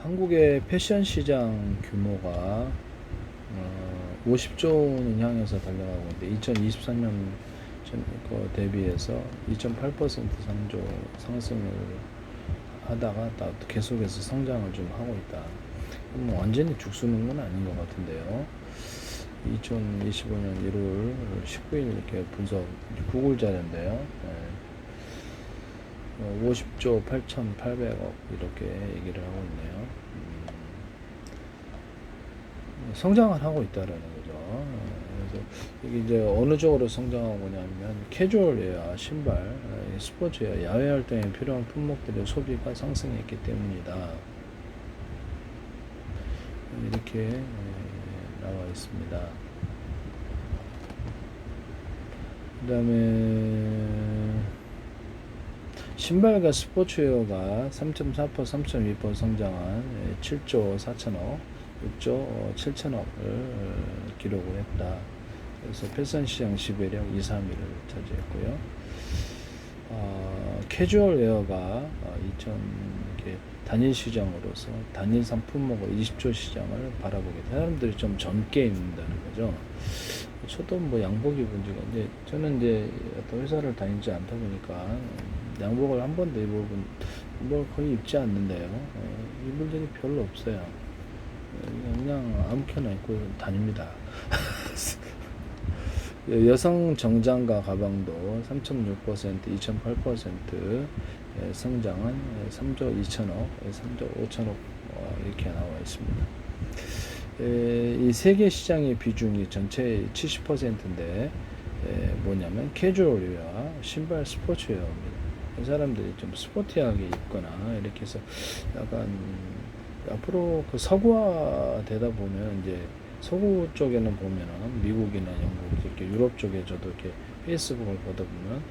한국의 패션 시장 규모가 50조는 향해서 달려가고 있는데 2023년 대비해서 2.8% 상승을 하다가 또 계속해서 성장을 좀 하고 있다. 완전히 죽수는 건 아닌 것 같은데요. 2025년 1월 19일 이렇게 분석 구글 자료인데요. 50조 8,800억 이렇게 얘기를 하고 있네요. 성장을 하고 있다라는 거죠. 그래서 이게 이제 어느 쪽으로 성장하고 있냐면 캐주얼웨어, 신발, 스포츠웨어, 야외 활동에 필요한 품목들의 소비가 상승했기 때문이다. 이렇게 나와 있습니다. 그 다음에 신발과 스포츠웨어가 3.4%, 3.2% 성장한 7조 4천억, 6조 7천억을 기록을 했다. 그래서 패션시장 지배력 2, 3위를 차지했고요. 캐주얼웨어가 단일 시장으로서 단일 상품목을 20조 시장을 바라보게 돼. 사람들이 좀 젊게 입는다는 거죠. 저도 뭐 양복 입은 지가 이제 저는 이제 어떤 회사를 다니지 않다 보니까 양복을 한 번도 입어본 뭐 거의 입지 않는데요. 입을 일이 별로 없어요. 그냥 아무렇게나 입고 다닙니다. 여성 정장과 가방도 3.6%, 2.8% 성장한 3조 2천억, 3조 5천억 이렇게 나와 있습니다. 이 세계 시장의 비중이 전체의 70%인데 뭐냐면 캐주얼웨어와 신발 스포츠웨어입니다. 사람들이 좀 스포티하게 입거나 이렇게 해서 약간 앞으로 그 서구화 되다 보면 이제 서구 쪽에는 보면은 미국이나 영국 이렇게 유럽 쪽에 저도 이렇게 페이스북을 보다 보면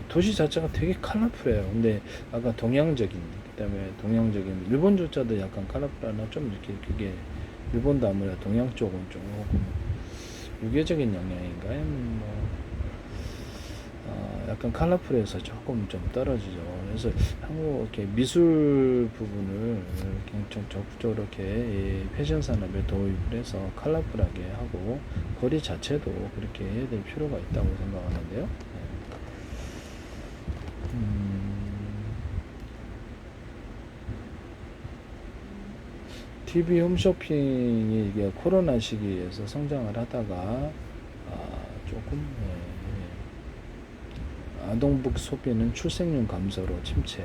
도시 자체가 되게 컬러풀해요. 근데 아까 동양적인 그다음에 동양적인 일본조차도 약간 컬러풀하나 좀 이렇게 그게 일본도 아무래도 동양 쪽은 조금 유교적인 영향인가요? 약간 컬러풀해서 조금 좀 떨어지죠. 그래서 한국 이렇게 미술 부분을 이렇게 적극적으로 이렇게 패션 산업에 도입을 해서 컬러풀하게 하고 거리 자체도 그렇게 해야 될 필요가 있다고 생각하는데요. TV 홈쇼핑이 이게 코로나 시기에서 성장을 하다가 조금 아동복 소비는 출생률 감소로 침체,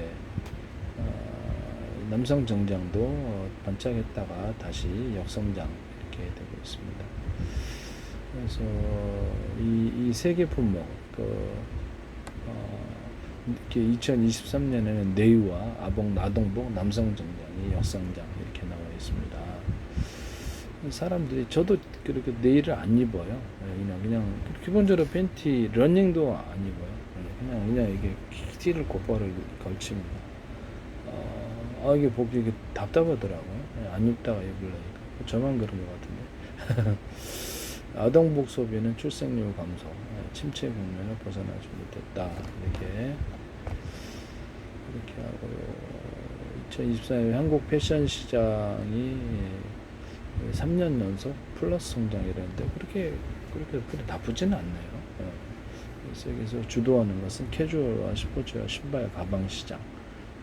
남성 정장도 반짝했다가 다시 역성장 이렇게 되고 있습니다. 그래서 이 세 개 품목, 2023년에는 내유와 아동복, 남성 정장이 역성장 이렇게 나와 있습니다. 사람들이 저도 그렇게 내일을 안 입어요. 그냥 기본적으로 팬티 러닝도 안 입어요. 그냥 이게 티를 곧바로 걸칩니다. 이게 보기 이게 답답하더라고요. 안 입다가 입으려니까. 저만 그런 것 같은데. 아동복 소비는 출생률 감소, 침체 국면을 벗어나지 못했다. 이렇게 하고요. 2024년 한국 패션 시장이 3년 연속 플러스 성장이라는데 그렇게 나쁘지는 않네요. 그래서 여기서 주도하는 것은 캐주얼과 스포츠와 신발, 가방 시장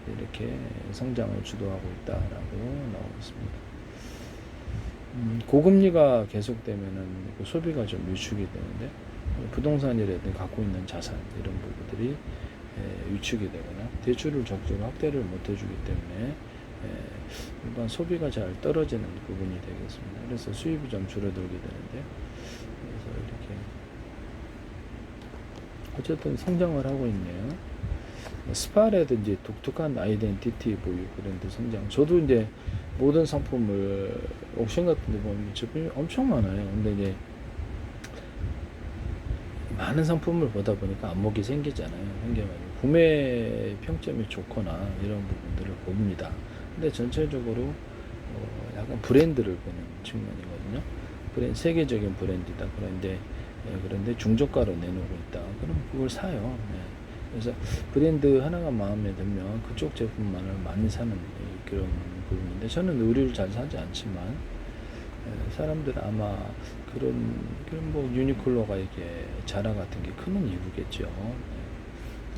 이렇게 성장을 주도하고 있다라고 나오고 있습니다. 고금리가 계속되면은 소비가 좀 위축이 되는데 부동산이라든지 갖고 있는 자산 이런 부분들이 위축이 되거나 대출을 적극 확대를 못 해주기 때문에 일반 소비가 잘 떨어지는 부분이 되겠습니다. 그래서 수입이 좀 줄어들게 되는데 그래서 이렇게 어쨌든 성장을 하고 있네요. 스파라든지 독특한 아이덴티티 보유 브랜드 성장. 저도 이제 모든 상품을 옥션 같은 데 보면 제품이 엄청 많아요. 근데 이제 많은 상품을 보다 보니까 안목이 생기잖아요. 생겨가지고 구매 평점이 좋거나 이런 부분들을 봅니다. 근데 전체적으로 약간 브랜드를 보는 측면이거든요. 세계적인 브랜드다. 그런데 중저가로 내놓고 있다. 그럼 그걸 사요. 그래서 브랜드 하나가 마음에 들면 그쪽 제품만을 많이 사는 그런 부분인데, 저는 의류를 잘 사지 않지만 사람들은 아마 그런 뭐 유니클로가 이게 자라 같은 게 큰 이유겠죠.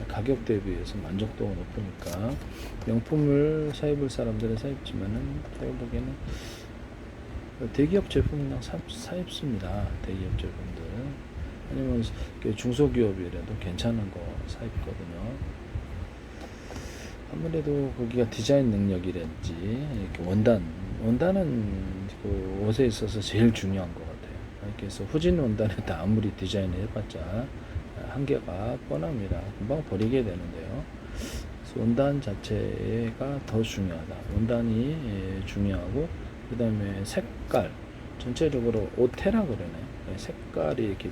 가격 대비해서 만족도가 높으니까 명품을 사입을 사람들은 사입지만은 제가 보기에는 대기업 제품이나 사입습니다. 대기업 제품들. 아니면 중소기업이라도 괜찮은 거 사입거든요. 아무래도 거기가 디자인 능력이랄지, 이렇게 원단은 그 옷에 있어서 제일 중요한 것 같아요. 그래서 후진 원단에다 아무리 디자인을 해봤자 한계가 뻔합니다. 금방 버리게 되는데요. 그래서 원단 자체가 더 중요하다. 원단이 중요하고, 그 다음에 색깔, 전체적으로 오테라 그러네. 색깔이 이렇게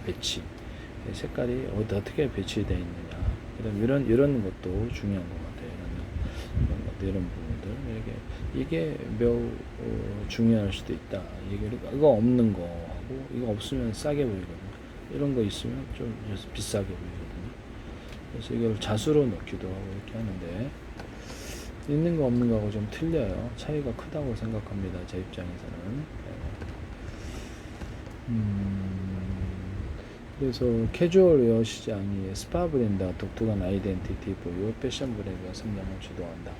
색깔이 어떻게 배치되어 있느냐. 이런 것도 중요한 것 같아요. 이런 부분들. 이게 매우 중요할 수도 있다. 이거 없는 거하고, 이거 없으면 싸게 보이거든요. 이런 거 있으면 좀 비싸게 보이거든요. 그래서 이걸 자수로 넣기도 하고 이렇게 하는데, 있는 거 없는 거하고 좀 틀려요. 차이가 크다고 생각합니다. 제 입장에서는. 그래서 캐주얼 웨어 시장이 스파 브랜드와 독특한 아이덴티티 보유 패션 브랜드가 성장을 주도한다.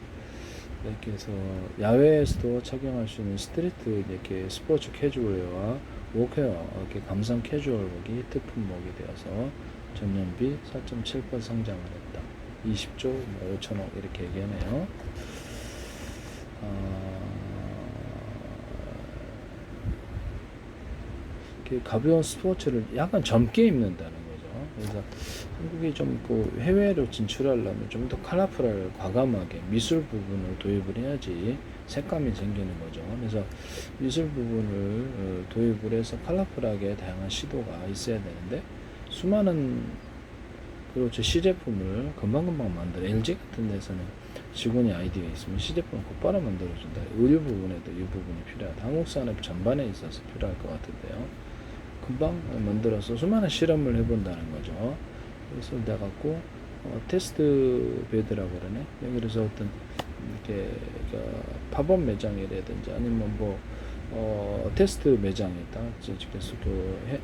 이렇게 해서 야외에서도 착용할 수 있는 스트리트 이렇게 스포츠 캐주얼웨어와 워크웨어, 이렇게 감성 캐주얼복이 히트 품목이 되어서 전년비 4.7% 성장을 했다. 20조 5천억 이렇게 얘기하네요. 가벼운 스포츠를 약간 젊게 입는다는 거죠. 그래서 한국이 좀 해외로 진출하려면 좀 더 컬러풀하게 과감하게 미술 부분을 도입을 해야지 색감이 생기는 거죠. 그래서 미술 부분을 도입을 해서 컬러풀하게 다양한 시도가 있어야 되는데, 수많은 그렇죠 시제품을 금방금방 만들어. LG 같은 데서는 직원이 아이디어가 있으면 시제품을 곧바로 만들어준다. 의류 부분에도 이 부분이 필요하다. 한국 산업 전반에 있어서 필요할 것 같은데요. 금방 만들어서 수많은 실험을 해본다는 거죠. 그래서 내갖고 테스트 베드라고 그러네. 그래서 어떤 이렇게 팝업 매장이라든지 아니면 테스트 매장에다 직접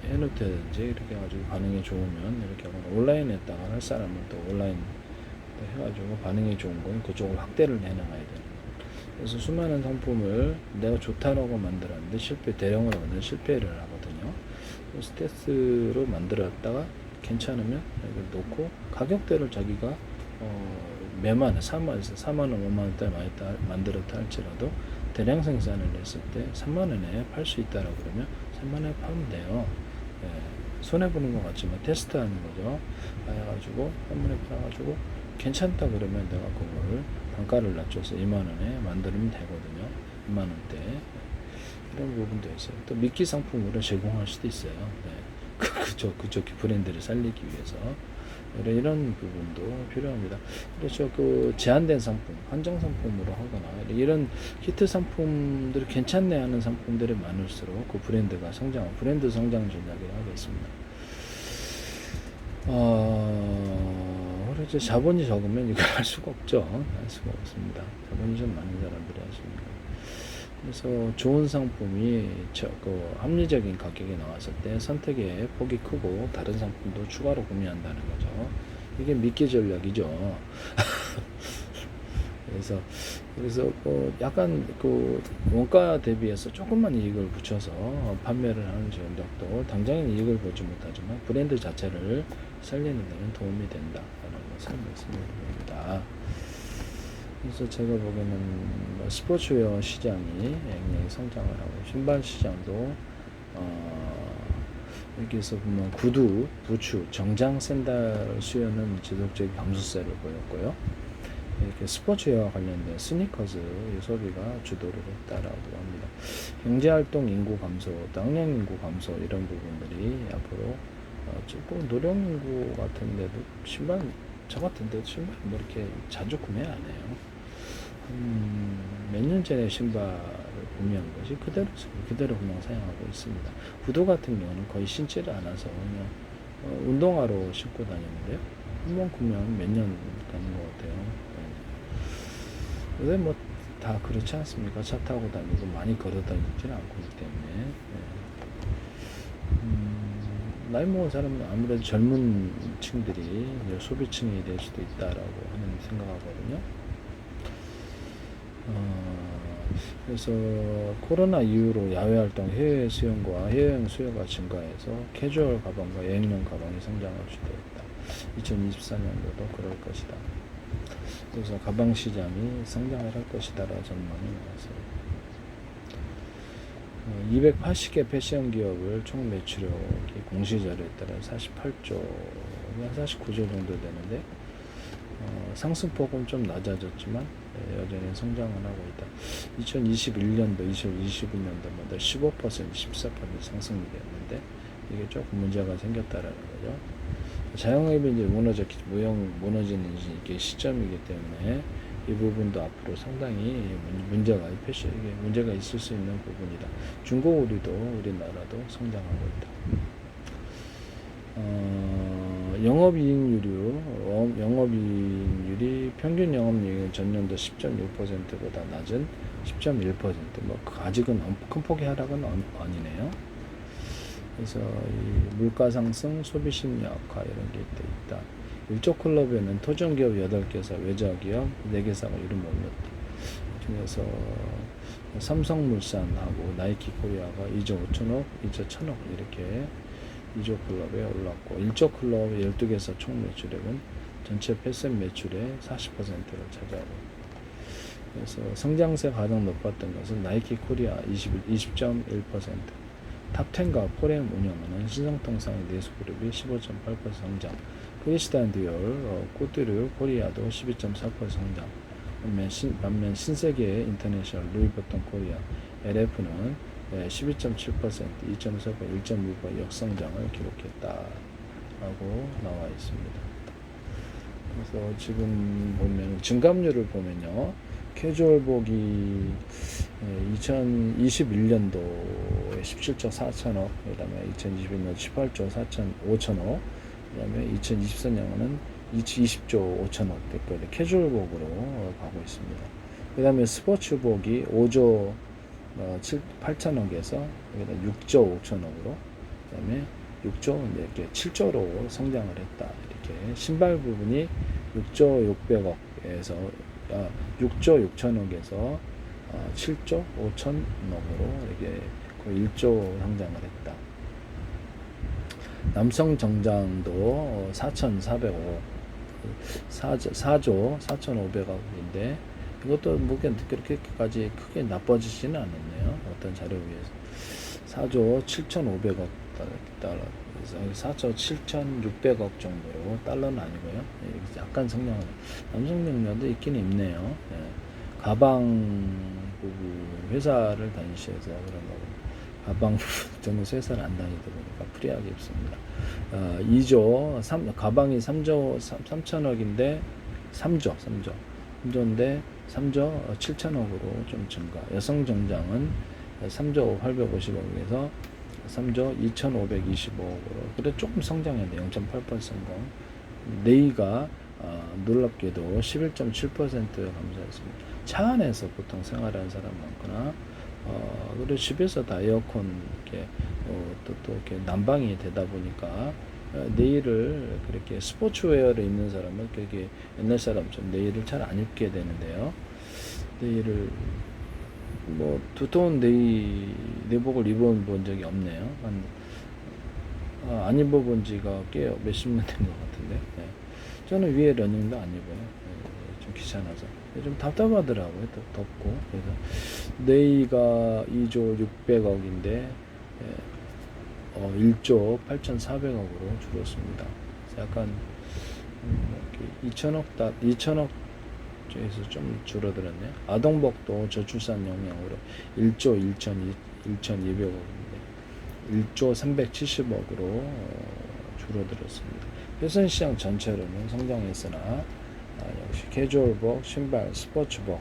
해놓다든지 이렇게 해가지고 반응이 좋으면 이렇게 하고, 온라인에다가 할 사람은 또 온라인 해가지고 반응이 좋은 건 그쪽을 확대를 해나가야 되는 거예요. 그래서 수많은 상품을 내가 좋다라고 만들었는데 대량으로 만드는 실패를 하거든요. 스테스로 만들었다가 괜찮으면 이걸 놓고 가격대를 자기가 매만 4만에서 4만원 5만원대 많이 만들었다 할지라도 대량 생산을 했을 때 3만원에 팔 수 있다라고 그러면 3만원에 팔면 돼요. 예, 손해보는 것 같지만 테스트하는 거죠. 해가지고 한 번에 팔아가지고 괜찮다 그러면 내가 그거를 단가를 낮춰서 2만원에 만들면 되거든요. 2만원대. 이런 부분도 있어요. 또 미끼 상품으로 제공할 수도 있어요. 네. 그쪽 브랜드를 살리기 위해서. 이런 부분도 필요합니다. 그래서 제한된 상품, 한정 상품으로 하거나 이런 히트 상품들이 괜찮네 하는 상품들이 많을수록 그 브랜드가 브랜드 성장 전략을 하겠습니다. 그래서 자본이 적으면 이거 할 수가 없죠. 할 수가 없습니다. 자본이 좀 많은 사람들이 하십니다. 그래서 좋은 상품이 합리적인 가격에 나왔을 때 선택의 폭이 크고 다른 상품도 추가로 구매한다는 거죠. 이게 미끼 전략이죠. 그래서 약간 원가 대비해서 조금만 이익을 붙여서 판매를 하는 전략도 당장은 이익을 보지 못하지만 브랜드 자체를 살리는 데는 도움이 된다라는 것을 말씀드립니다. 그래서 제가 보기에는 스포츠웨어 시장이 굉장히 성장을 하고, 신발 시장도 여기서 보면 구두, 부츠, 정장 샌들 수요는 지속적인 감소세를 보였고요. 이렇게 스포츠웨어와 관련된 스니커즈 소비가 주도를 했다라고 합니다. 경제활동 인구 감소, 당령 인구 감소 이런 부분들이 앞으로 조금 노령 인구 같은데도 저 같은데도 신발 뭐 이렇게 자주 구매 안 해요. 몇 년 전에 신발을 구매한 것이 그대로 그냥 사용하고 있습니다. 구두 같은 경우는 거의 신지를 않아서 그냥 운동화로 신고 다니는데요. 한 번 크면 몇 년 가는 것 같아요. 요새 뭐 다 그렇지 않습니까? 차 타고 다니고 많이 걸어 다니지는 않고 있기 때문에. 나이 먹은 사람은 아무래도 젊은 층들이 소비층이 될 수도 있다라고 하는 생각하거든요. 그래서 코로나 이후로 야외 활동, 해외 수용과 해외여행 수요가 증가해서 캐주얼 가방과 여행용 가방이 성장할 수도 있다. 2024년도도 그럴 것이다. 그래서 가방 시장이 성장을 할 것이다라는 전망이 나왔어요. 280개 패션 기업을 총 매출액이 공시자료에 따라 48조, 49조 정도 되는데 상승폭은 좀 낮아졌지만 여전히 성장을 하고 있다. 2021년도, 2022년도마다 15%, 14% 상승이 됐는데 이게 조금 문제가 생겼다라는 거죠. 자영업이 이제 무너지는 이게 시점이기 때문에 이 부분도 앞으로 상당히 이게 문제가 있을 수 있는 부분이다. 중고우리도 우리나라도 성장하고 있다. 영업이익률이 평균 영업이익은 전년도 10.6%보다 낮은 10.1%. 뭐 아직은 큰 폭의 하락은 아니네요. 그래서 이 물가 상승, 소비 심리 악화 이런 게 있다. 일조클럽에는 토종기업 8개사, 외자기업 4개사가 이름을 올렸다. 중에서 삼성물산하고 나이키코리아가 2조 5천억, 2조 1천억 이렇게 2조 클럽에 올랐고 1조 클럽 12개사 총 매출액은 전체 패션 매출의 40%를 차지하고, 그래서 성장세 가장 높았던 것은 나이키코리아 20.1%, 탑10과 포렘 운영하는 신성통상의 내수그룹이 15.8% 성장, 크리스탄 디올, 꾸뚜르 코리아도 12.4% 성장, 반면 신세계 인터내셔널, 루이보통 코리아, LF는 12.7%, 2.4%, 1.6% 역성장을 기록했다라고 나와 있습니다. 그래서 지금 보면 증감률을 보면요, 캐주얼복이 2021년도에 17조 4천억, 그 다음에 2022년 18조 5천억, 그 다음에 2024년은 20조 5천억 됐거든요. 캐주얼복으로 가고 있습니다. 그 다음에 스포츠복이 5조 8천억에서 6조 5천억으로, 그 다음에 6조 이렇게 7조로 성장을 했다. 이렇게 신발 부분이 6조 600억에서 6조 6천억에서 7조 5천억으로 이렇게 거의 1조 성장을 했다. 남성 정장도 4,400억, 4조 4,500억인데 이것도 뭐 그렇게까지 크게 나빠지지는 않았네요. 어떤 자료에 비해서 4조 7,500억 달러, 4조 7,600억 정도로, 달러는 아니고요. 약간 성장을, 남성 명료도 있긴 있네요. 가방 회사를 다니셔서 그런 거고, 가방 정도 회사를 안 다니다 보니까 프리하게 입습니다. 2조 가방이 3조 3천억인데 3조인데 3조 7천억으로 좀 증가. 여성 정장은 3조 850억에서 3조 2,525억으로 그래 조금 성장했네. 0.8% 성공. 네이가 놀랍게도 11.7% 감소했습니다. 차 안에서 보통 생활하는 사람 많거나 그리고 집에서 다 에어컨 이렇게 또 이렇게 난방이 되다 보니까 네일을 그렇게 스포츠웨어를 입는 사람은 그렇게 옛날 사람처럼 네일을 잘 안 입게 되는데요. 네일을 뭐 두터운 내복을 입어본 적이 없네요. 안 입어본 지가 꽤 몇십 년 된 것 같은데. 네. 저는 위에 러닝도 안 입어요. 네, 좀 귀찮아서. 좀 답답하더라고요. 또 덥고. 그래서 네이가 2조 600억인데 1조 8,400억으로 줄었습니다. 약간 2천억 에서 좀 줄어들었네요. 아동복도 저출산 영향으로 1조 1,200억인데 1조 370억으로 줄어들었습니다. 패션시장 전체로는 성장했으나 역시 캐주얼복, 신발, 스포츠복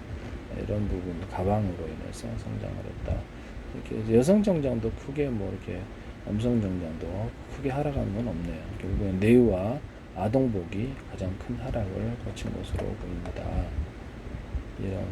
이런 부분, 가방으로 인해서 성장을 했다. 이렇게 여성 정장도 크게 뭐 이렇게 남성 정장도 크게 하락한 건 없네요. 결국엔 네이와 아동복이 가장 큰 하락을 거친 것으로 보입니다. 이런